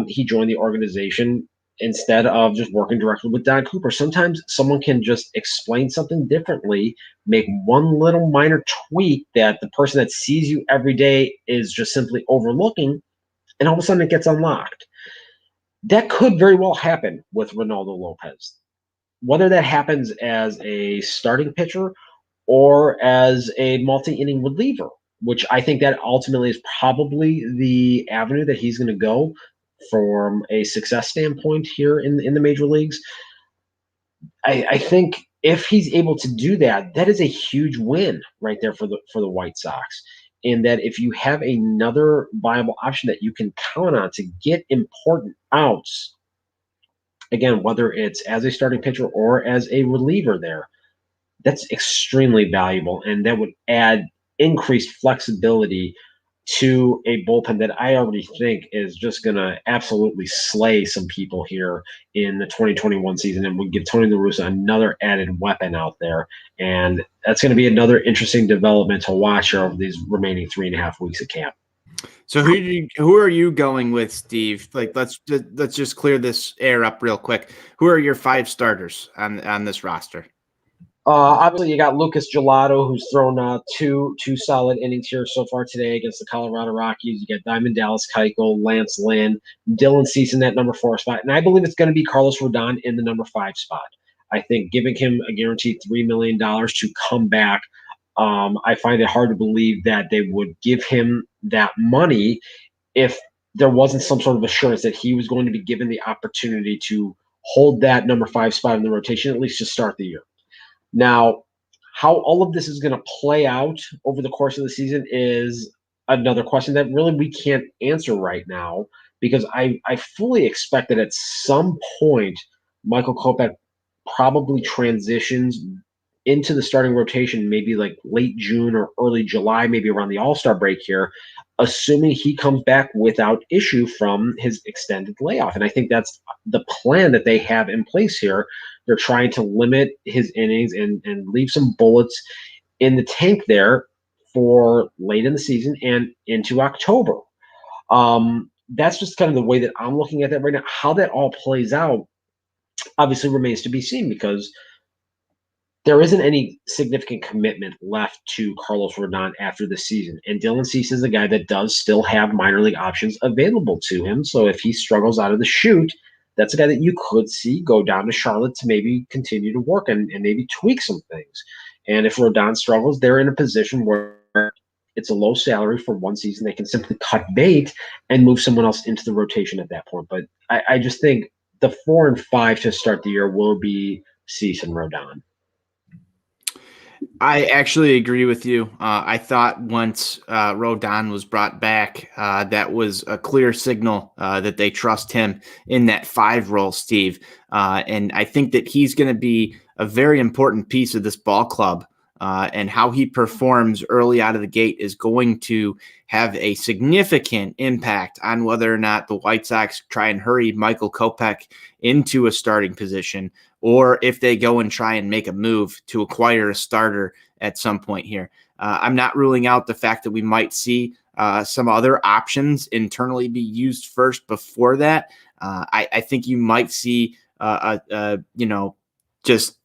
he joined the organization instead of just working directly with Don Cooper. Sometimes someone can just explain something differently, make one little minor tweak that the person that sees you every day is just simply overlooking, and all of a sudden it gets unlocked. That could very well happen with Ronaldo Lopez. Whether that happens as a starting pitcher or as a multi-inning reliever, which I think that ultimately is probably the avenue that he's going to go from a success standpoint here in the major leagues. I think if he's able to do that, that is a huge win right there for the White Sox. And that if you have another viable option that you can count on to get important outs, again, whether it's as a starting pitcher or as a reliever there, that's extremely valuable, and that would add increased flexibility to a bullpen that I already think is just going to absolutely slay some people here in the 2021 season, and would give Tony La Russa another added weapon out there. And that's going to be another interesting development to watch over these remaining 3.5 weeks of camp. So who are you going with, Steve? Like, let's just clear this air up real quick. Who are your 5 starters on this roster? Obviously, you got Lucas Gelato, who's thrown two solid innings here so far today against the Colorado Rockies. You got Diamond Dallas Keuchel, Lance Lynn, Dylan Cease in that number 4 spot, and I believe it's going to be Carlos Rodon in the number 5 spot. I think giving him a guaranteed $3 million to come back, I find it hard to believe that they would give him that money if there wasn't some sort of assurance that he was going to be given the opportunity to hold that number 5 spot in the rotation, at least to start the year. Now, how all of this is going to play out over the course of the season is another question that really we can't answer right now, because I fully expect that at some point Michael Kopech probably transitions into the starting rotation, maybe like late June or early July, maybe around the All-Star break here, assuming he comes back without issue from his extended layoff. And I think that's the plan that they have in place here. They're trying to limit his innings and leave some bullets in the tank there for late in the season and into October. That's just kind of the way that I'm looking at that right now. How that all plays out obviously remains to be seen, because there isn't any significant commitment left to Carlos Rodon after the season. And Dylan Cease is a guy that does still have minor league options available to him. So if he struggles out of the chute, that's a guy that you could see go down to Charlotte to maybe continue to work and maybe tweak some things. And if Rodon struggles, they're in a position where it's a low salary for one season. They can simply cut bait and move someone else into the rotation at that point. But I just think the 4 and 5 to start the year will be Cease and Rodon. I actually agree with you. I thought once Rodon was brought back, that was a clear signal that they trust him in that 5 role, Steve. And I think that he's going to be a very important piece of this ball club. And how he performs early out of the gate is going to have a significant impact on whether or not the White Sox try and hurry Michael Kopech into a starting position, or if they go and try and make a move to acquire a starter at some point here. I'm not ruling out the fact that we might see some other options internally be used first before that. I think you might see, just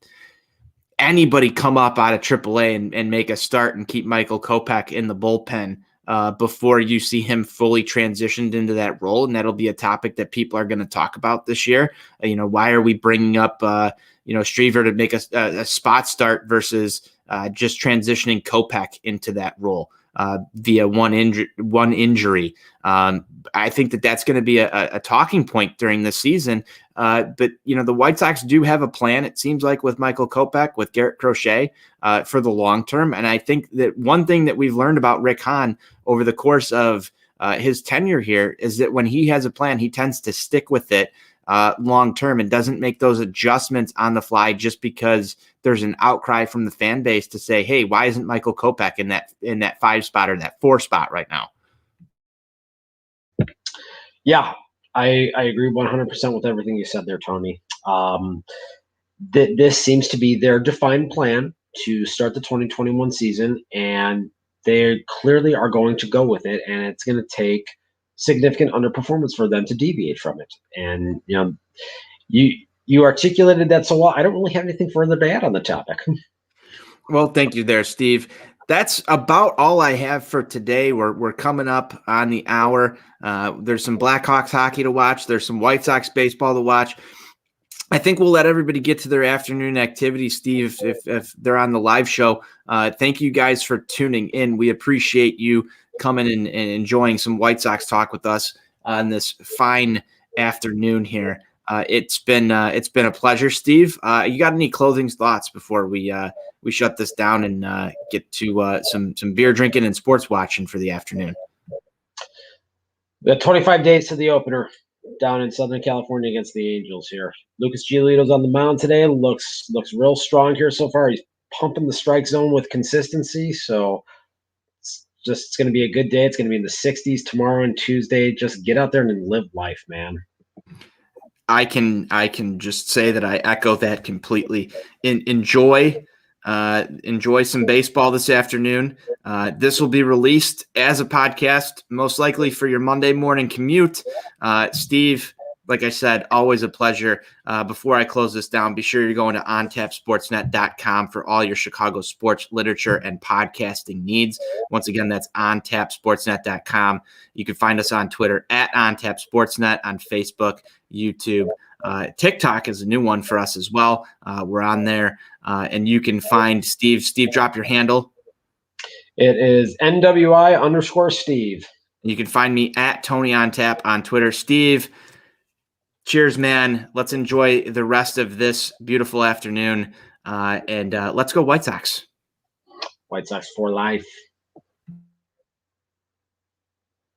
anybody come up out of AAA and make a start and keep Michael Kopech in the bullpen before you see him fully transitioned into that role. And that'll be a topic that people are going to talk about this year. Why are we bringing up, Striever to make a spot start versus just transitioning Kopech into that role? via one injury. I think that's going to be a talking point during the season. But the White Sox do have a plan, it seems like, with Michael Kopech, with Garrett Crochet, for the long term. And I think that one thing that we've learned about Rick Hahn over the course of his tenure here is that when he has a plan, he tends to stick with it long term and doesn't make those adjustments on the fly just because there's an outcry from the fan base to say, hey, why isn't Michael Kopech in that 5 spot or that 4 spot right now? Yeah, I agree 100% with everything you said there, Tony. This seems to be their defined plan to start the 2021 season, and they clearly are going to go with it, and it's going to take significant underperformance for them to deviate from it. And you articulated that so well. I don't really have anything further to add on the topic. Well, thank you there, Steve. That's about all I have for today. We're coming up on the hour. There's some Blackhawks hockey to watch. There's some White Sox baseball to watch. I think we'll let everybody get to their afternoon activities, Steve, if they're on the live show. Thank you guys for tuning in. We appreciate you coming in and enjoying some White Sox talk with us on this fine afternoon here. It's been a pleasure, Steve. You got any closing thoughts before we shut this down and get to some beer drinking and sports watching for the afternoon? We got 25 days to the opener down in Southern California against the Angels here. Lucas Giolito's on the mound today. Looks real strong here so far. He's pumping the strike zone with consistency. So it's going to be a good day. It's going to be in the 60s tomorrow and Tuesday. Just get out there and live life, man. I can just say that I echo that completely. Enjoy some baseball this afternoon. This will be released as a podcast, most likely for your Monday morning commute. Steve, like I said, always a pleasure. Before I close this down, be sure you're going to ontapsportsnet.com for all your Chicago sports literature and podcasting needs. Once again, that's ontapsportsnet.com. You can find us on Twitter at ontapsportsnet, on Facebook, YouTube. TikTok is a new one for us as well. We're on there. And you can find Steve. Steve, drop your handle. It is NWI_Steve. You can find me at Tony on Tap on Twitter. Steve, cheers, man. Let's enjoy the rest of this beautiful afternoon. And let's go White Sox. White Sox for life.